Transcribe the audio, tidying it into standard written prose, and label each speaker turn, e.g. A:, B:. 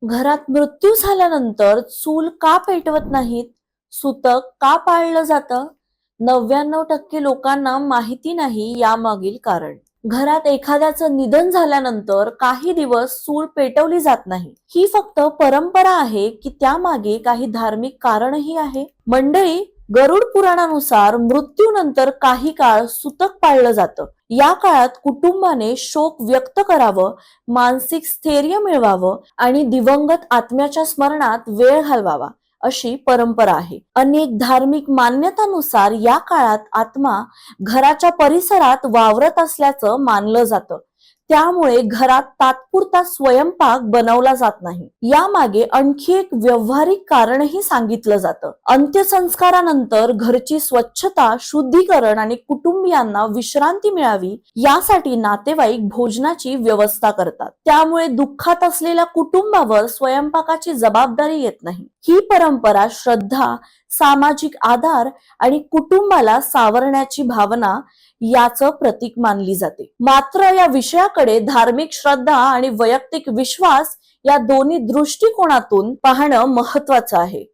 A: घरात मृत्यू झाल्यानंतर चूल का पेटवत नाहीत? सुतक का पाळलं जातं? 99% लोकांना माहिती नाही यामागील कारण. घरात एखाद्याचं निधन झाल्यानंतर काही दिवस चूल पेटवली जात नाही. ही फक्त परंपरा आहे की त्यामागे काही धार्मिक कारणही आहे? मंडळी, गरुड पुराणानुसार मृत्यूनंतर काही काळ सुतक पाळलं जातं. या काळात कुटुंबाने शोक व्यक्त करावं, मानसिक स्थैर्य मिळवावं आणि दिवंगत आत्म्याच्या स्मरणात वेळ घालवावा अशी परंपरा आहे. अनेक धार्मिक मान्यतानुसार या काळात आत्मा घराच्या परिसरात वावरत असल्याचं मानलं जातं. त्यामुळे घरात तात्पुरता स्वयंपाक बनवला जात नाही. यामागे आणखी एक व्यावहारिक कारणही सांगितलं जातं. अंत्यसंस्कारानंतर घरची स्वच्छता, शुद्धीकरण आणि कुटुंबियांना विश्रांती मिळावी यासाठी नातेवाईक भोजनाची व्यवस्था करतात. त्यामुळे दुःखात असलेल्या कुटुंबावर स्वयंपाकाची जबाबदारी येत नाही. ही परंपरा श्रद्धा, सामाजिक आधार आणि कुटुंबाला सावरण्याची भावना याचं प्रतीक मानली जाते. मात्र या विषयाकडे धार्मिक श्रद्धा आणि वैयक्तिक विश्वास या दोन्ही दृष्टिकोनातून पाहणं महत्वाचं आहे.